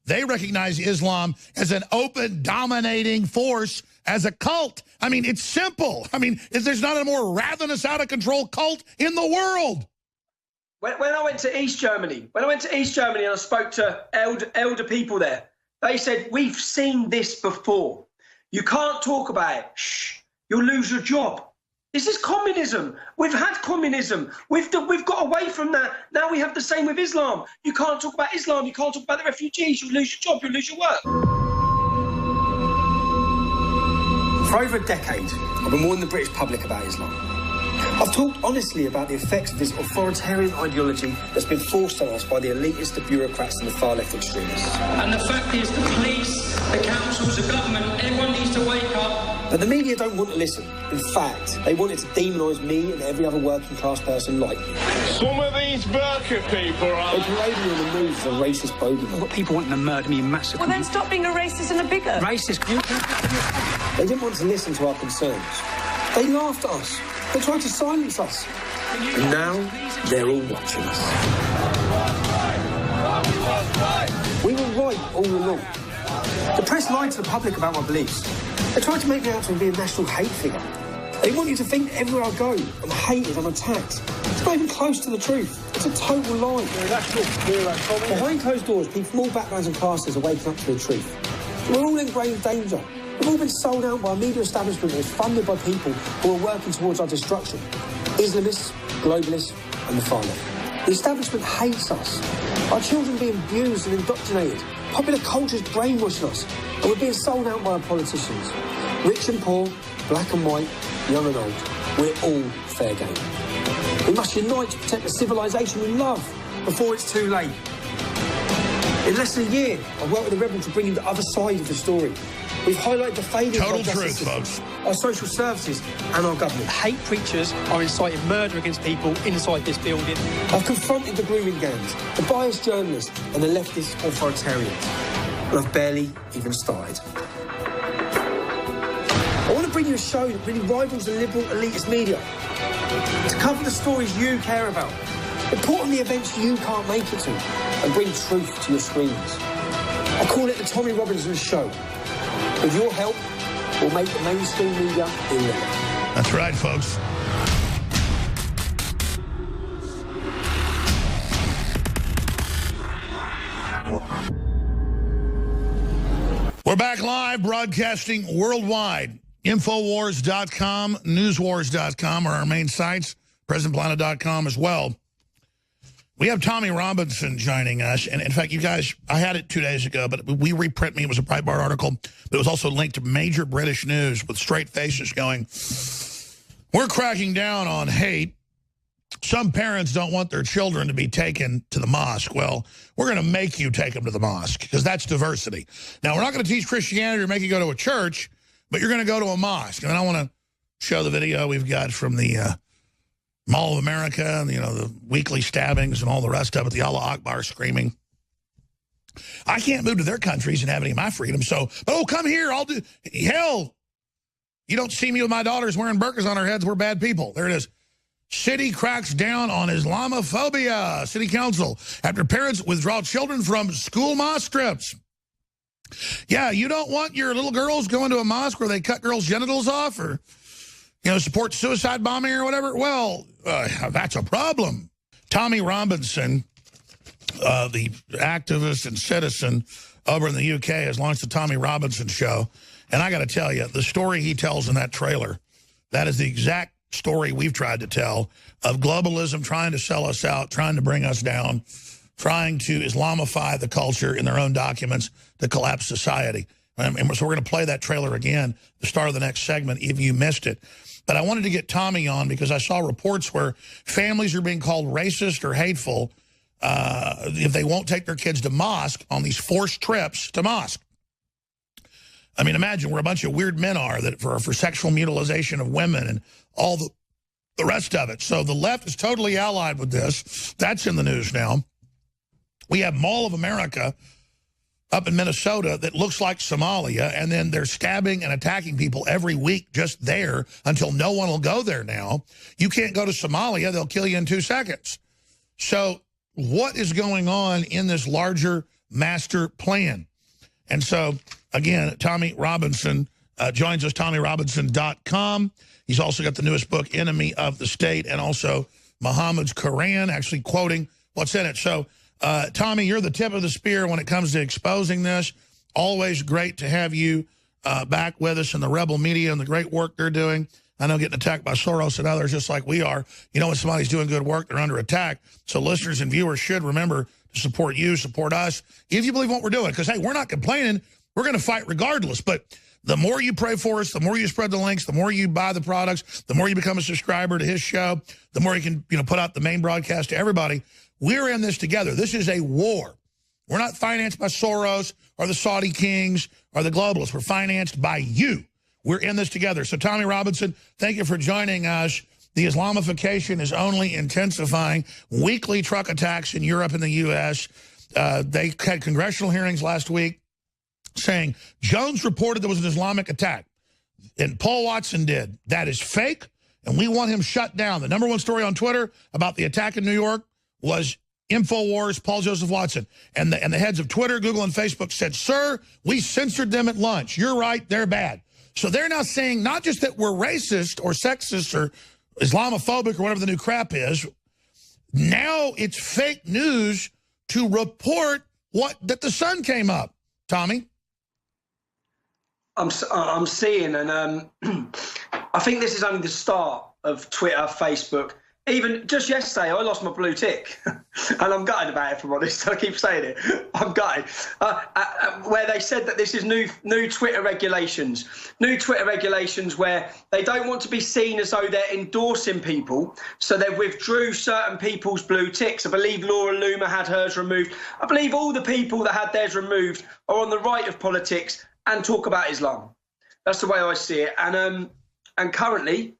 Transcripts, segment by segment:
They recognize Islam as an open, dominating force, as a cult. I mean, it's simple. I mean, there's not a more ravenous, out-of-control cult in the world. When I went to East Germany, and I spoke to elder people there, they said, we've seen this before. You can't talk about it. Shh, you'll lose your job. This is communism. We've had communism. We've got away from that. Now we have the same with Islam. You can't talk about Islam. You can't talk about the refugees. You'll lose your job. You'll lose your work. For over a decade, I've been warning the British public about Islam. I've talked honestly about the effects of this authoritarian ideology that's been forced on us by the elitists, the bureaucrats and the far-left extremists. And the fact is the police, the councils, the government, everyone needs to wake up. But the media don't want to listen. In fact, they wanted to demonise me and every other working-class person like me. Some of these burqa people are... They parade me on the news as a racist bogeyman. I've got people wanting to murder me and massacre me. Well, then stop being a racist and a bigot. Racist? They didn't want to listen to our concerns. They laughed at us. They tried to silence us. And now, they're all watching us. We were right all along. The press lied to the public about my beliefs. They tried to make me out to be a national hate figure. They want you to think everywhere I go, I'm hated, I'm attacked. It's not even close to the truth. It's a total lie. Behind closed doors, people from all backgrounds and classes are waking up to the truth. We're all in grave danger. We've all been sold out by a media establishment that is funded by people who are working towards our destruction. Islamists, globalists, and the far left. The establishment hates us. Our children are being abused and indoctrinated. Popular culture is brainwashing us. And we're being sold out by our politicians. Rich and poor, black and white, young and old. We're all fair game. We must unite to protect the civilization we love before it's too late. In less than a year, I've worked with the rebels to bring in the other side of the story. We've highlighted the failures of our justice system, folks. our social services and our government. Hate preachers are inciting murder against people inside this building. I've confronted the grooming gangs, the biased journalists and the leftist authoritarians. And I've barely even started. I want to bring you a show that really rivals the liberal elitist media. To cover the stories you care about. Report on the events you can't make it to. And bring truth to your screens. I call it the Tommy Robinson Show. With your help, we'll make the mainstream media irrelevant. That's right, folks. We're back live, broadcasting worldwide. Infowars.com, newswars.com are our main sites, presentplanet.com as well. We have Tommy Robinson joining us. And in fact, you guys, I had it 2 days ago, but we reprint me. It was a Breitbart article, but it was also linked to major British news with straight faces going, we're cracking down on hate. Some parents don't want their children to be taken to the mosque. Well, we're going to make you take them to the mosque because that's diversity. Now, we're not going to teach Christianity or make you go to a church, but you're going to go to a mosque. And I want to show the video we've got from the Mall of America, and, you know, the weekly stabbings and all the rest of it, the Allah Akbar screaming. I can't move to their countries and have any of my freedom, so, oh, come here, I'll do, hell, you don't see me with my daughters wearing burqas on our heads, we're bad people. There it is. City cracks down on Islamophobia. City Council, after parents withdraw children from school mosque trips. Yeah, you don't want your little girls going to a mosque where they cut girls' genitals off or, you know, support suicide bombing or whatever? Well, that's a problem. Tommy Robinson, the activist and citizen over in the UK, has launched the Tommy Robinson Show. And I got to tell you, the story he tells in that trailer, that is the exact story we've tried to tell of globalism trying to sell us out, trying to bring us down, trying to Islamify the culture in their own documents to collapse society. And so we're going to play that trailer again, the start of the next segment, if you missed it. But I wanted to get Tommy on because I saw reports where families are being called racist or hateful if they won't take their kids to mosque on these forced trips to mosque. I mean, imagine where a bunch of weird men are that for sexual mutilation of women and all the rest of it. So the left is totally allied with this. That's in the news now. We have Mall of America up in Minnesota that looks like Somalia, and then they're stabbing and attacking people every week just there until no one will go there now. You can't go to Somalia, they'll kill you in 2 seconds. So what is going on in this larger master plan. And so, again, Tommy Robinson joins us, TommyRobinson.com. He's also got the newest book, Enemy of the State, and also Muhammad's Quran, actually quoting what's in it. So, Tommy, you're the tip of the spear when it comes to exposing this. Always great to have you back with us in the rebel media and the great work they're doing. I know getting attacked by Soros and others just like we are. You know, when somebody's doing good work, they're under attack. So listeners and viewers should remember to support you, support us, if you believe what we're doing. Because, hey, we're not complaining. We're going to fight regardless. But the more you pray for us, the more you spread the links, the more you buy the products, the more you become a subscriber to his show, the more you can, put out the main broadcast to everybody. We're in this together. This is a war. We're not financed by Soros or the Saudi kings or the globalists. We're financed by you. We're in this together. So, Tommy Robinson, thank you for joining us. The Islamification is only intensifying. Weekly truck attacks in Europe and the U.S. They had congressional hearings last week saying Jones reported there was an Islamic attack, and Paul Watson did. That is fake, and we want him shut down. The #1 story on Twitter about the attack in New York was InfoWars, Paul Joseph Watson. And the heads of Twitter, Google, and Facebook said, sir, we censored them at lunch. You're right, they're bad. So they're now saying not just that we're racist or sexist or Islamophobic or whatever the new crap is. Now it's fake news to report that the sun came up. Tommy? I'm seeing, and I think this is only the start of Twitter, Facebook. Even just yesterday, I lost my blue tick, and I'm gutted about it, if I'm honest. I keep saying it. I'm gutted. Where they said that this is new Twitter regulations. New Twitter regulations where they don't want to be seen as though they're endorsing people, so they withdrew certain people's blue ticks. I believe Laura Loomer had hers removed. I believe all the people that had theirs removed are on the right of politics and talk about Islam. That's the way I see it. And currently,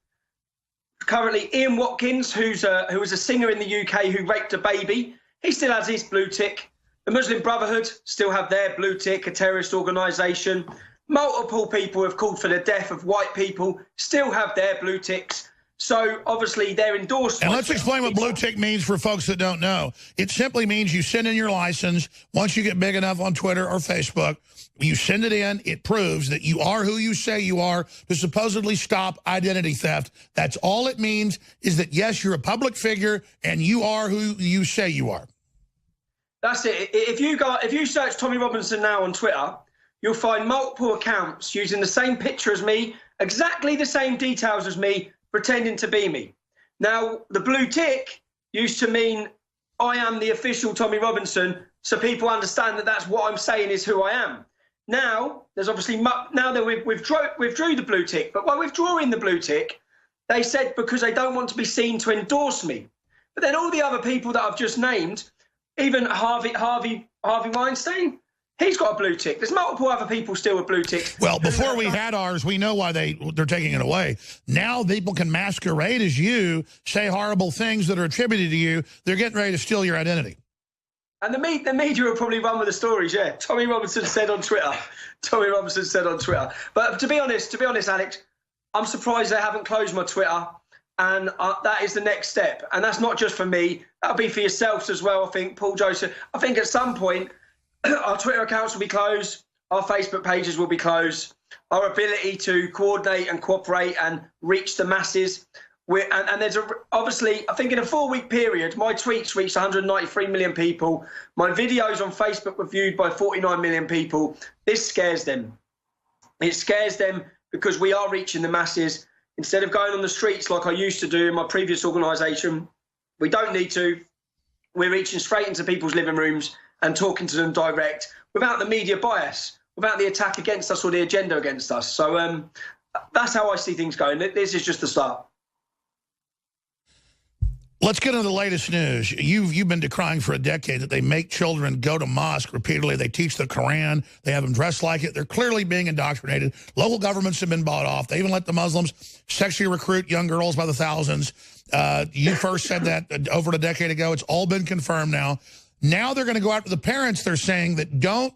Ian Watkins, who was a singer in the UK who raped a baby, he still has his blue tick. The Muslim Brotherhood still have their blue tick, a terrorist organisation. Multiple people who have called for the death of white people still have their blue ticks. So obviously they're endorsed. And let's explain what blue tick means for folks that don't know. It simply means you send in your license. Once you get big enough on Twitter or Facebook, you send it in. It proves that you are who you say you are to supposedly stop identity theft. That's all it means, is that, yes, you're a public figure and you are who you say you are. That's it. If you search Tommy Robinson now on Twitter, you'll find multiple accounts using the same picture as me, exactly the same details as me, pretending to be me. Now, the blue tick used to mean I am the official Tommy Robinson, so people understand that that's what I'm saying is who I am. Now, there's obviously, now that we've withdrew the blue tick, but by withdrawing the blue tick, they said because they don't want to be seen to endorse me. But then all the other people that I've just named, even Harvey Weinstein, he's got a blue tick. There's multiple other people still with blue ticks. Well, before we had ours, we know why they're taking it away. Now people can masquerade as you, say horrible things that are attributed to you. They're getting ready to steal your identity. And the media will probably run with the stories, yeah. Tommy Robinson said on Twitter. Tommy Robinson said on Twitter. But to be honest, Alex, I'm surprised they haven't closed my Twitter. And that is the next step. And that's not just for me. That'll be for yourselves as well, I think, Paul Joseph. I think at some point, our Twitter accounts will be closed. Our Facebook pages will be closed. Our ability to coordinate and cooperate and reach the masses. And there's obviously, I think in a 4-week period, my tweets reached 193 million people. My videos on Facebook were viewed by 49 million people. This scares them. It scares them because we are reaching the masses. Instead of going on the streets like I used to do in my previous organisation, we don't need to. We're reaching straight into people's living rooms and talking to them direct without the media bias, without the attack against us or the agenda against us. So that's how I see things going. This is just the start. Let's get into the latest news. You've been decrying for a decade that they make children go to mosque repeatedly. They teach the Quran. They have them dressed like it. They're clearly being indoctrinated. Local governments have been bought off. They even let the Muslims sexually recruit young girls by the thousands. You first said that over a decade ago. It's all been confirmed now. Now they're going to go after the parents. They're saying that don't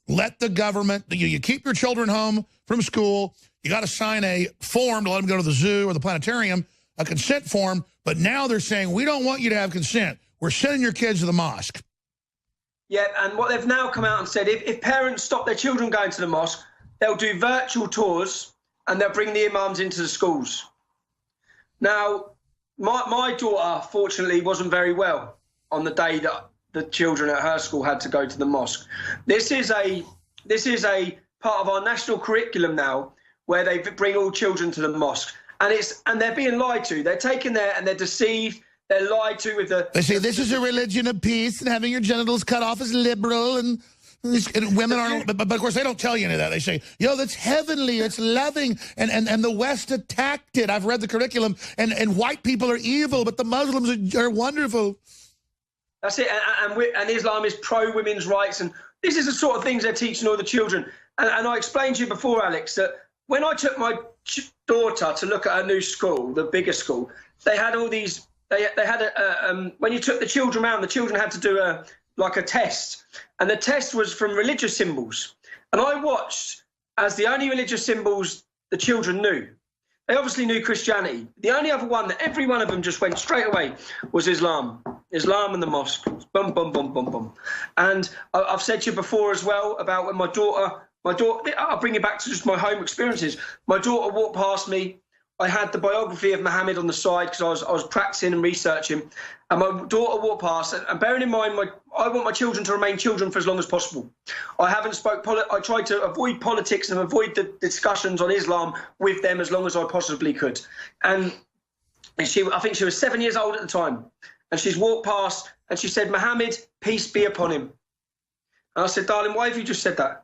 let the government, you keep your children home from school. You got to sign a form to let them go to the zoo or the planetarium, a consent form. But now they're saying, we don't want you to have consent. We're sending your kids to the mosque. Yeah, and what they've now come out and said, if parents stop their children going to the mosque, they'll do virtual tours and they'll bring the imams into the schools. Now, my daughter, fortunately, wasn't very well on the day that the children at her school had to go to the mosque. This is a part of our national curriculum now, where they bring all children to the mosque, and they're being lied to. They're taken there and they're deceived. They're lied to with the. They say this is a religion of peace, and having your genitals cut off is liberal, and women aren't. But of course, they don't tell you any of that. They say, "Yo, that's heavenly. It's loving," and the West attacked it. I've read the curriculum, and white people are evil, but the Muslims are wonderful. That's it, and Islam is pro-women's rights, and this is the sort of things they're teaching all the children. And I explained to you before, Alex, that when I took my daughter to look at her new school, the bigger school, they had all these. They had when you took the children around, the children had to do a test, and the test was from religious symbols. And I watched as the only religious symbols the children knew. They obviously knew Christianity. The only other one that every one of them just went straight away was Islam. Islam and the mosque. Boom, boom, boom, boom, boom. And I've said to you before as well about when my daughter, I'll bring you back to just my home experiences. My daughter walked past me. I had the biography of Muhammad on the side because I was practicing and researching. And my daughter walked past, and bearing in mind, I want my children to remain children for as long as possible. I tried to avoid politics and avoid the discussions on Islam with them as long as I possibly could. And I think she was 7 years old at the time. And she's walked past and she said, "Muhammad, peace be upon him." And I said, "Darling, why have you just said that?"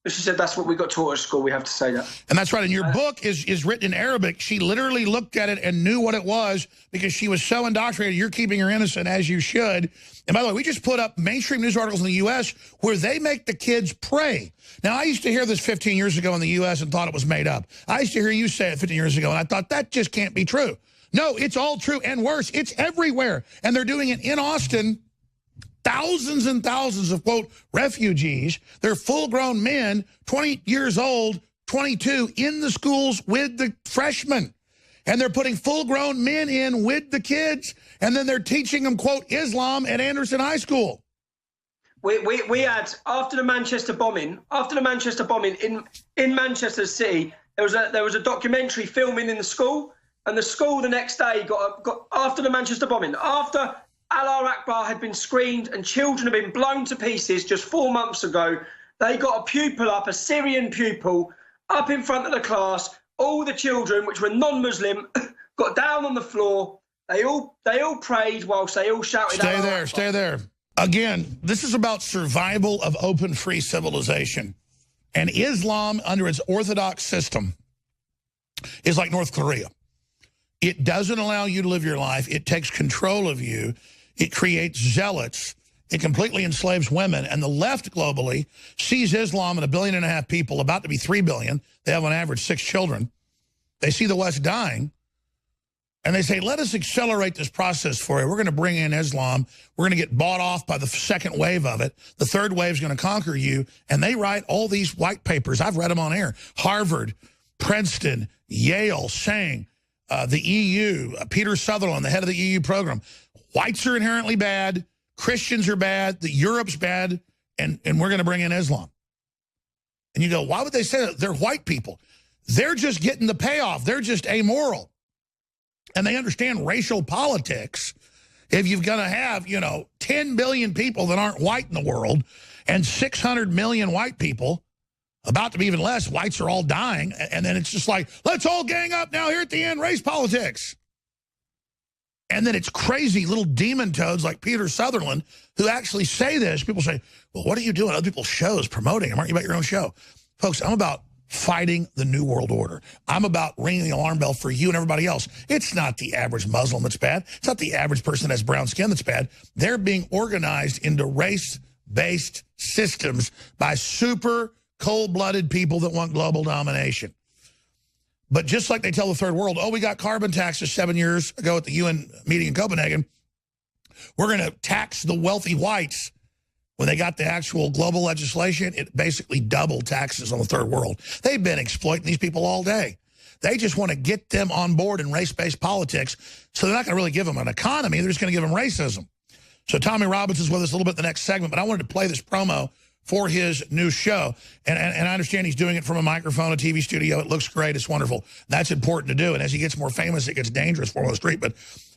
And she said, "That's what we got taught at school. We have to say that." And that's right. And your book is written in Arabic. She literally looked at it and knew what it was because she was so indoctrinated. You're keeping her innocent, as you should. And by the way, we just put up mainstream news articles in the U.S. where they make the kids pray. Now, I used to hear this 15 years ago in the U.S. and thought it was made up. I used to hear you say it 15 years ago, and I thought that just can't be true. No, it's all true and worse. It's everywhere. And they're doing it in Austin. Thousands and thousands of, quote, refugees. They're full-grown men, 20 years old, 22, in the schools with the freshmen. And they're putting full-grown men in with the kids. And then they're teaching them, quote, Islam at Anderson High School. We had, after the Manchester bombing in Manchester City, there was a documentary filming in the school. And the school the next day got after the Manchester bombing, after Allah Akbar had been screamed and children had been blown to pieces just 4 months ago, they got a pupil up, a Syrian pupil, up in front of the class. All the children, which were non-Muslim, got down on the floor. They all prayed whilst they all shouted. Stay there. Again, this is about survival of open, free civilization. And Islam, under its orthodox system, is like North Korea. It doesn't allow you to live your life. It takes control of you. It creates zealots. It completely enslaves women. And the left globally sees Islam and 1.5 billion people, about to be 3 billion. They have on average 6 children. They see the West dying. And they say, let us accelerate this process for you. We're going to bring in Islam. We're going to get bought off by the second wave of it. The third wave is going to conquer you. And they write all these white papers. I've read them on air. Harvard, Princeton, Yale, saying, the EU, Peter Sutherland, the head of the EU program, whites are inherently bad, Christians are bad, the Europe's bad, and we're going to bring in Islam. And you go, why would they say that? They're white people. They're just getting the payoff. They're just amoral. And they understand racial politics. If you're going to have, 10 billion people that aren't white in the world and 600 million white people, about to be even less, whites are all dying. And then it's just like, let's all gang up now here at the end, race politics. And then it's crazy little demon toads like Peter Sutherland who actually say this. People say, well, what are you doing? Other people's shows, promoting them. Aren't you about your own show? Folks, I'm about fighting the New World Order. I'm about ringing the alarm bell for you and everybody else. It's not the average Muslim that's bad. It's not the average person that has brown skin that's bad. They're being organized into race-based systems by super cold-blooded people that want global domination. But just like they tell the third world, oh, we got carbon taxes 7 years ago at the UN meeting in Copenhagen, we're going to tax the wealthy whites. When they got the actual global legislation, it basically doubled taxes on the third world. They've been exploiting these people all day. They just want to get them on board in race-based politics, so they're not going to really give them an economy. They're just going to give them racism. So Tommy Robbins is with us a little bit in the next segment, but I wanted to play this promo for his new show. And I understand he's doing it from a microphone, a TV studio. It looks great. It's wonderful. That's important to do. And as he gets more famous, it gets dangerous for him on the street. But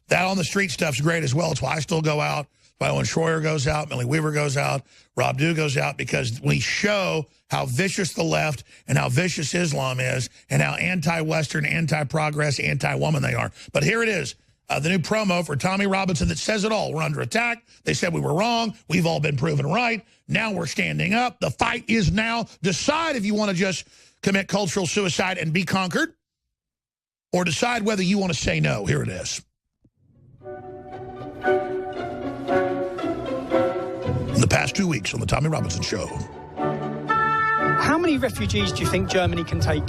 that on the street stuff's great as well. It's why I still go out. Why when Schroyer goes out, Millie Weaver goes out, Rob Dew goes out, because we show how vicious the left and how vicious Islam is and how anti-Western, anti-progress, anti-woman they are. But here it is, the new promo for Tommy Robinson that says it all. We're under attack. They said we were wrong. We've all been proven right. Now we're standing up. The fight is now. Decide if you want to just commit cultural suicide and be conquered, or decide whether you want to say no. Here it is. In the past 2 weeks on the Tommy Robinson Show. How many refugees do you think Germany can take?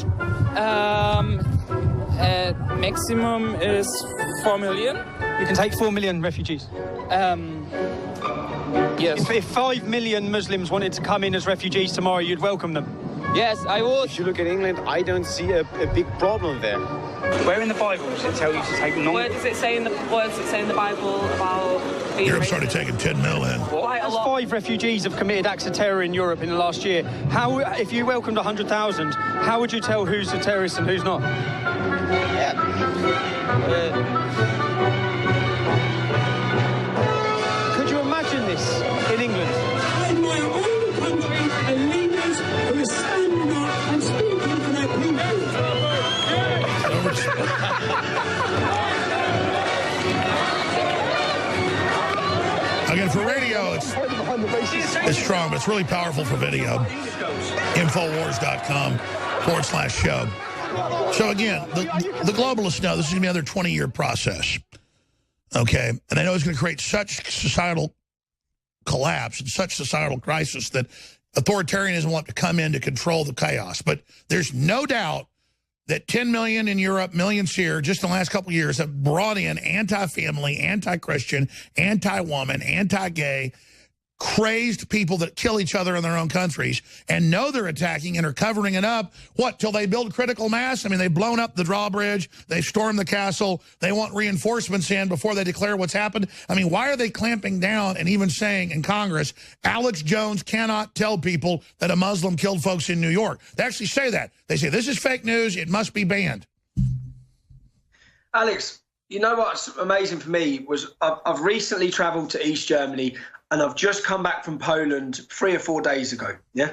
Maximum is 4 million. You can take 4 million refugees? Yes. If 5 million Muslims wanted to come in as refugees tomorrow, you'd welcome them? Yes, I would. If you look at England, I don't see a big problem there. Where in the Bible does it tell you to take non? Where does it say in the Bible about being Europe started taking 10 mil in. As 5 refugees have committed acts of terror in Europe in the last year, how, if you welcomed 100,000, how would you tell who's a terrorist and who's not? Could you imagine this in England? In my own country, the leaders who are standing up and speaking for their people. Again, for radio, it's strong, but it's really powerful for video. Infowars.com/show. So again, the globalists know this is going to be another 20-year process. Okay? And they know it's going to create such societal collapse and such societal crisis that authoritarianism will have to come in to control the chaos. But there's no doubt that 10 million in Europe, millions here, just in the last couple of years, have brought in anti-family, anti-Christian, anti-woman, anti-gay, crazed people that kill each other in their own countries and know they're attacking and are covering it up. What, till they build critical mass? I mean, they've blown up the drawbridge. They've stormed the castle. They want reinforcements in before they declare what's happened. I mean, why are they clamping down and even saying in Congress, Alex Jones cannot tell people that a Muslim killed folks in New York? They actually say that. They say, this is fake news. It must be banned. Alex, you know what's amazing for me was I've recently traveled to East Germany, and I've just come back from Poland 3 or 4 days ago, yeah?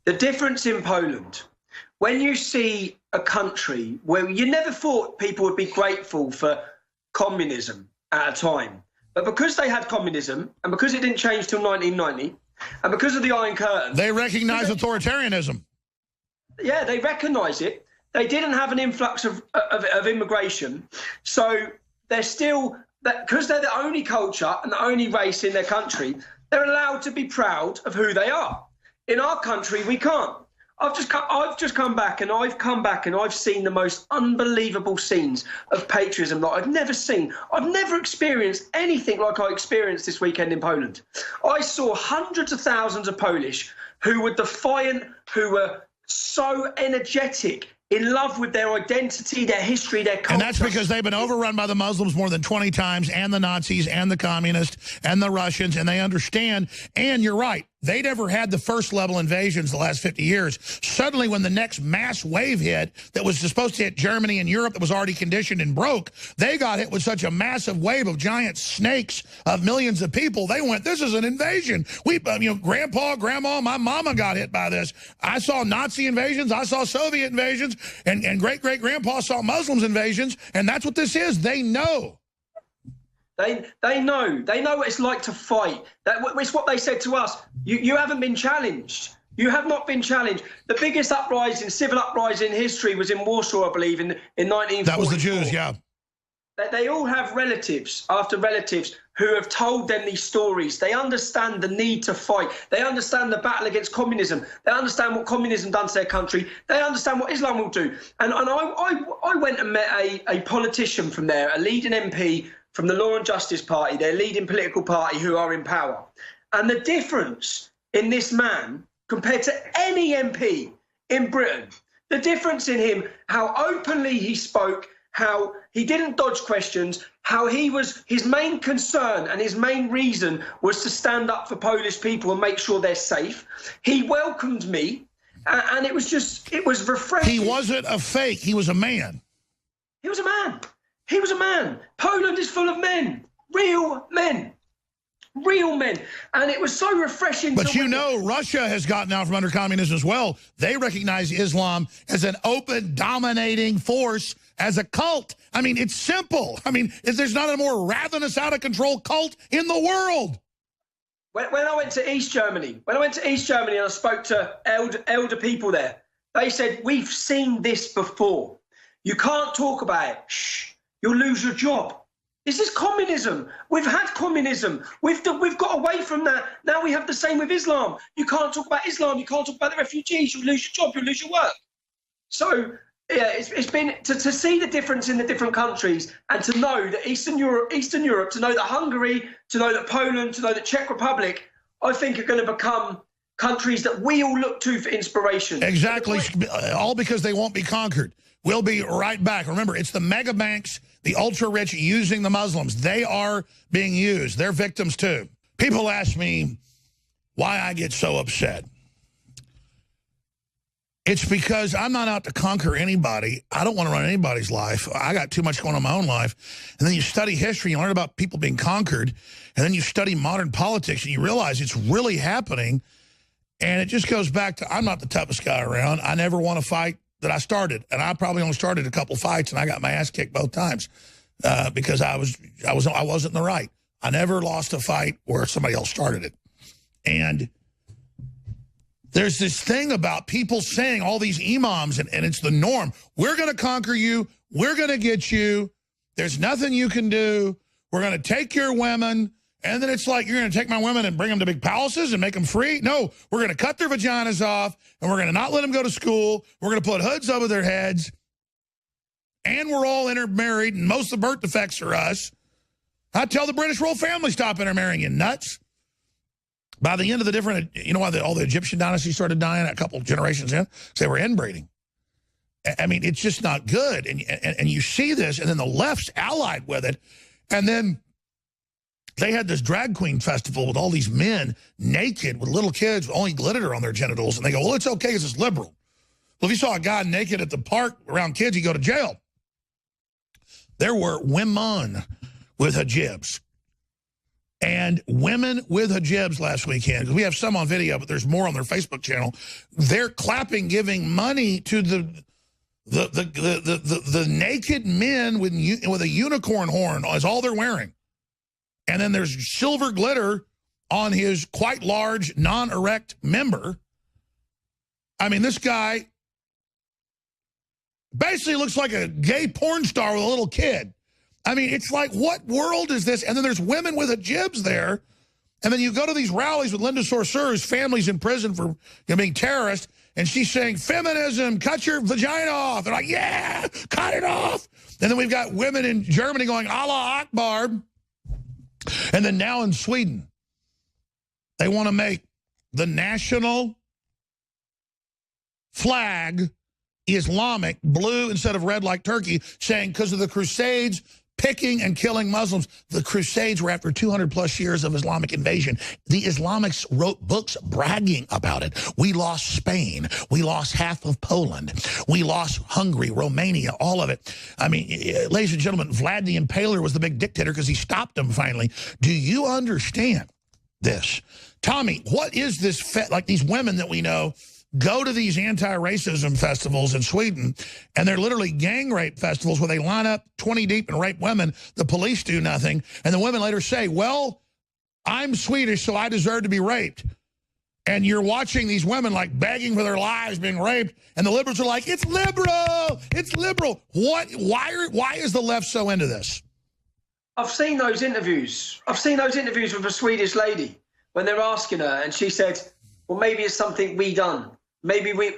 The difference in Poland, when you see a country where you never thought people would be grateful for communism at a time, but because they had communism, and because it didn't change till 1990, and because of the Iron Curtain... They recognize authoritarianism. Yeah, they recognise it. They didn't have an influx of immigration, so they're still... because they're the only culture and the only race in their country, they're allowed to be proud of who they are. In our country, we can't. I've just come back and I've seen the most unbelievable scenes of patriotism that I've never seen. I've never experienced anything like I experienced this weekend in Poland. I saw hundreds of thousands of Polish who were defiant, who were so energetic, in love with their identity, their history, their culture. And that's because they've been overrun by the Muslims more than 20 times, and the Nazis, and the communists, and the Russians, and they understand. And you're right, they never had the first level invasions the last 50 years. Suddenly, when the next mass wave hit that was supposed to hit Germany and Europe that was already conditioned and broke, they got hit with such a massive wave of giant snakes of millions of people. They went, this is an invasion. We, Grandpa, Grandma, my mama got hit by this. I saw Nazi invasions. I saw Soviet invasions. And great-great-grandpa saw Muslims invasions. And that's what this is. They know. They know. They know what it's like to fight. It's what they said to us. You haven't been challenged. You have not been challenged. The biggest uprising, civil uprising in history was in Warsaw, I believe, in 1944. That was the Jews, yeah. They all have relatives after relatives who have told them these stories. They understand the need to fight. They understand the battle against communism. They understand what communism done to their country. They understand what Islam will do. And I went and met a politician from there, a leading MP from the Law and Justice Party, their leading political party who are in power. And the difference in this man compared to any MP in Britain, the difference in him, how openly he spoke, how he didn't dodge questions, how his main concern and his main reason was to stand up for Polish people and make sure they're safe. He welcomed me, and it was refreshing. He wasn't a fake. He was a man. He was a man. He was a man. Poland is full of men, real men. Real men. And it was so refreshing. But you know, Russia has gotten out from under communism as well. They recognize Islam as an open, dominating force, as a cult. I mean, it's simple. I mean, there's not a more ravenous, out-of-control cult in the world. When I went to East Germany, and I spoke to elder people there, they said, we've seen this before. You can't talk about it. Shh, you'll lose your job. This is communism. We've had communism. We've got away from that. Now we have the same with Islam. You can't talk about Islam. You can't talk about the refugees. You'll lose your job. You'll lose your work. So, yeah, it's been to see the difference in the different countries and to know that Eastern Europe, to know that Hungary, to know that Poland, to know that Czech Republic, I think are going to become countries that we all look to for inspiration. Exactly. All because they won't be conquered. We'll be right back. Remember, it's the mega banks, the ultra-rich using the Muslims. They are being used. They're victims, too. People ask me why I get so upset. It's because I'm not out to conquer anybody. I don't want to run anybody's life. I got too much going on in my own life. And then you study history, you learn about people being conquered, and then you study modern politics, and you realize it's really happening. And it just goes back to, I'm not the toughest guy around. I never won a fight that I started, and I probably only started a couple fights, and I got my ass kicked both times because I wasn't in the right. I never lost a fight where somebody else started it. And there's this thing about people saying, all these imams, and it's the norm. We're going to conquer you. We're going to get you. There's nothing you can do. We're going to take your women. And then it's like, you're going to take my women and bring them to big palaces and make them free? No, we're going to cut their vaginas off, and we're going to not let them go to school. We're going to put hoods over their heads. And we're all intermarried, and most of the birth defects are us. I tell the British royal family, stop intermarrying, you nuts. By the end of the different, you know why all the Egyptian dynasties started dying a couple generations in? Because they were inbreeding. I mean, it's just not good. And you see this, and then the left's allied with it. And then they had this drag queen festival with all these men naked with little kids with only glitter on their genitals. And they go, well, it's okay because it's liberal. Well, if you saw a guy naked at the park around kids, you go to jail. There were women with hijabs. And women with hijabs last weekend, because we have some on video, but there's more on their Facebook channel. They're clapping, giving money to the naked men with a unicorn horn is all they're wearing. And then there's silver glitter on his quite large, non-erect member. I mean, this guy basically looks like a gay porn star with a little kid. I mean, it's like, what world is this? And then there's women with hijabs there. And then you go to these rallies with Linda Sarsour, whose family's in prison for being terrorist, and she's saying, feminism, cut your vagina off. They're like, yeah, cut it off. And then we've got women in Germany going, Allah Akbar. And then now in Sweden, they want to make the national flag Islamic, blue instead of red like Turkey, saying because of the Crusades picking and killing Muslims. The Crusades were after 200-plus years of Islamic invasion. The Islamics wrote books bragging about it. We lost Spain. We lost half of Poland. We lost Hungary, Romania, all of it. I mean, ladies and gentlemen, Vlad the Impaler was the big dictator because he stopped them finally. Do you understand this? Tommy, what is this, like these women that we know go to these anti-racism festivals in Sweden, and they're literally gang rape festivals where they line up 20 deep and rape women. The police do nothing. And the women later say, well, I'm Swedish, so I deserve to be raped. And you're watching these women like begging for their lives being raped, and the liberals are like, it's liberal, it's liberal. What? Why is the left so into this? I've seen those interviews. I've seen those interviews with a Swedish lady when they're asking her, and she said, well, maybe it's something we done. Maybe we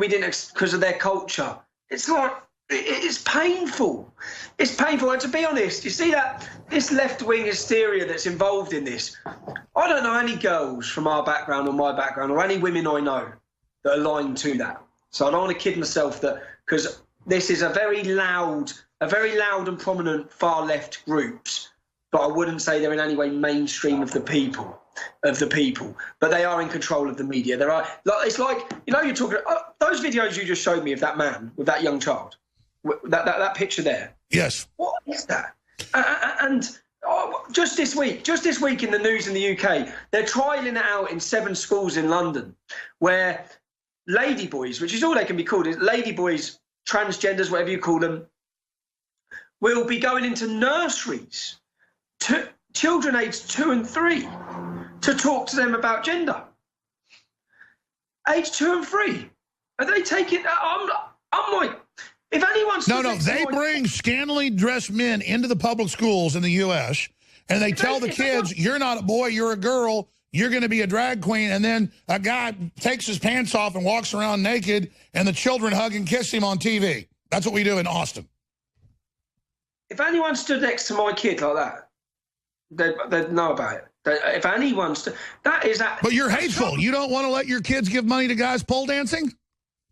didn't because of their culture. It's not. It's painful. It's painful. And to be honest, you see that this left-wing hysteria that's involved in this. I don't know any girls from our background or my background or any women I know that are aligned to that. So I don't want to kid myself that because this is a very loud are very loud and prominent far-left groups, but I wouldn't say they're in any way mainstream of the people. But they are in control of the media. There are, it's like, you know, you're talking those videos you just showed me of that man with that young child, that picture there. Yes. What is that? And just this week in the news in the UK, they're trialing it out in 7 schools in London, where ladyboys, which is all they can be called, is ladyboys, transgenders, whatever you call them, will be going into nurseries to children aged 2 and 3 to talk to them about gender. Age 2 and 3. Are they taking? I'm like, if anyone's they bring scantily dressed men into the public schools in the U.S. and they tell the kids, "You're not a boy, you're a girl. You're going to be a drag queen." And then a guy takes his pants off and walks around naked, and the children hug and kiss him on TV. That's what we do in Austin. If anyone stood next to my kid like that, they'd know about it. If anyone stood, that is that. But you're hateful. You don't want to let your kids give money to guys pole dancing?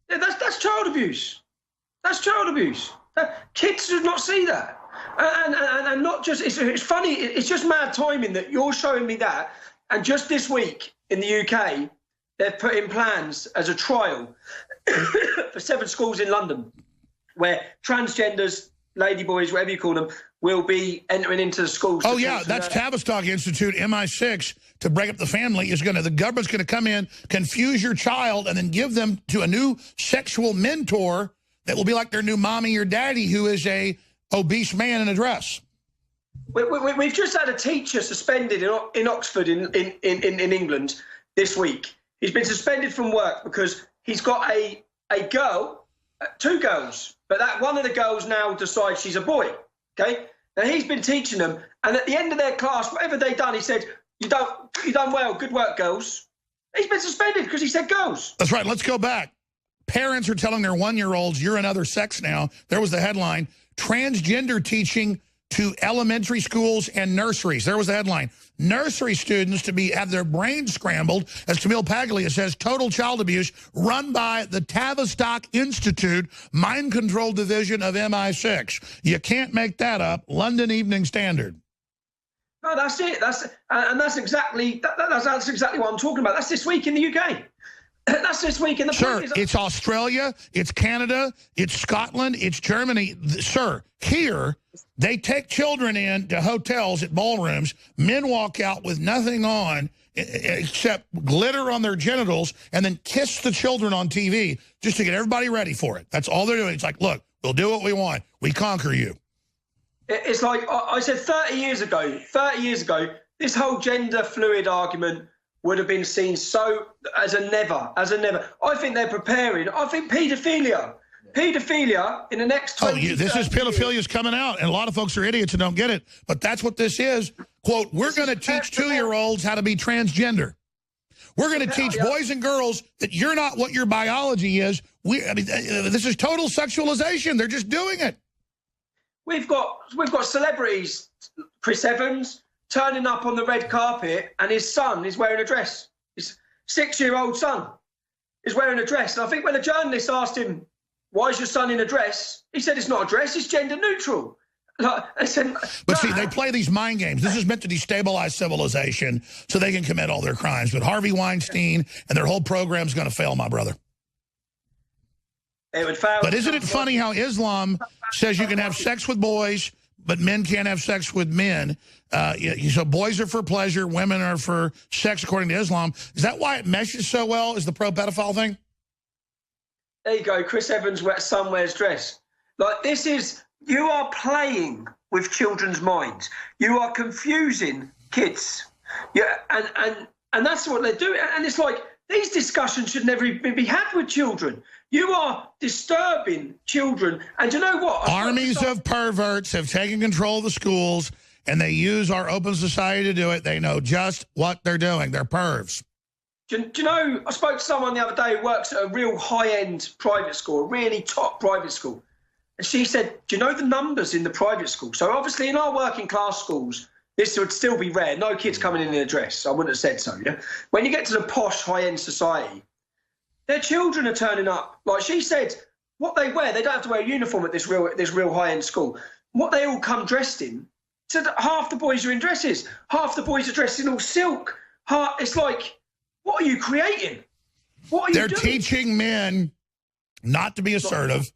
Yeah, that's child abuse. That's child abuse. Kids should not see that. And not just, it's funny, it's just mad timing that you're showing me that. And just this week in the UK, they've put in plans as a trial for 7 schools in London where transgenders, ladyboys, whatever you call them, will be entering into the schools. Oh, yeah, that's Tavistock Institute, MI6, to break up the family. The government's going to come in, confuse your child, and then give them to a new sexual mentor that will be like their new mommy or daddy who is a obese man in a dress. We've just had a teacher suspended in Oxford in England this week. He's been suspended from work because he's got a girl, 2 girls, but that one of the girls now decides she's a boy, okay? Now, he's been teaching them, and at the end of their class, whatever they've done, he said, you done well, good work, girls. He's been suspended because he said girls. That's right, let's go back. Parents are telling their 1-year-olds, you're another sex now. There was the headline, transgender teaching to elementary schools and nurseries. There was the headline. Nursery students to have their brains scrambled, as Camille Paglia says, total child abuse run by the Tavistock Institute, mind control division of MI6. You can't make that up. London Evening Standard. No, that's it. That's exactly what I'm talking about. That's this week in the UK. That's this week in the Sir, it's Australia, it's Canada, it's Scotland, it's Germany. Sir, here, they take children in to hotels at ballrooms. Men walk out with nothing on except glitter on their genitals and then kiss the children on TV just to get everybody ready for it. That's all they're doing. It's like, look, we'll do what we want. We conquer you. It's like I said 30 years ago, this whole gender fluid argument would have been seen so as a never. I think they're preparing. I think paedophilia in the next 20 this is pedophilia coming out, and a lot of folks are idiots and don't get it. But that's what this is. Quote, we're going to teach 2-year-olds how to be transgender. We're going to teach boys and girls that you're not what your biology is. This is total sexualization. They're just doing it. We've got celebrities, Chris Evans, turning up on the red carpet, and his son is wearing a dress. His 6-year-old son is wearing a dress. And I think when the journalist asked him, why is your son in a dress? He said, it's not a dress, it's gender neutral. But see, they play these mind games. This is meant to destabilize civilization so they can commit all their crimes. But Harvey Weinstein and their whole program's going to fail, my brother. It would fail. But isn't it funny how Islam says you can have sex with boys, but men can't have sex with men? So boys are for pleasure, women are for sex, according to Islam. Is that why it meshes so well, is the pro-pedophile thing? There you go, Chris Evans' son wears dress. Like, this is, you are playing with children's minds. You are confusing kids. Yeah, and that's what they're doing. And it's like, these discussions should never be had with children. You are disturbing children. And you know what? Armies of perverts have taken control of the schools, and they use our open society to do it. They know just what they're doing. They're pervs. Do you know, I spoke to someone the other day who works at a real high-end private school, a really top private school. And she said, do you know the numbers in the private school? So obviously in our working class schools, this would still be rare. No kids coming in a dress. I wouldn't have said so, yeah? When you get to the posh high-end society, their children are turning up. Like she said, what they wear, they don't have to wear a uniform at this real high-end school. What they all come dressed in, so that half the boys are in dresses, half the boys are dressed in all silk. It's like, what are you creating? What are you doing? They're teaching men not to be assertive,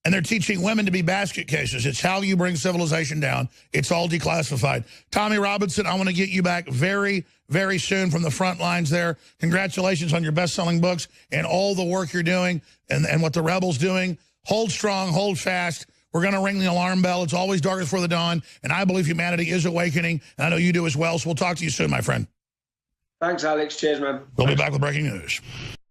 and they're teaching women to be basket cases. It's how you bring civilization down. It's all declassified. Tommy Robinson, I want to get you back very, very soon from the front lines there. Congratulations on your best-selling books and all the work you're doing and what the Rebel's doing. Hold strong, hold fast. We're going to ring the alarm bell. It's always darkest before the dawn, and I believe humanity is awakening, and I know you do as well, so we'll talk to you soon, my friend. Thanks, Alex. Cheers, man. We'll be back with breaking news.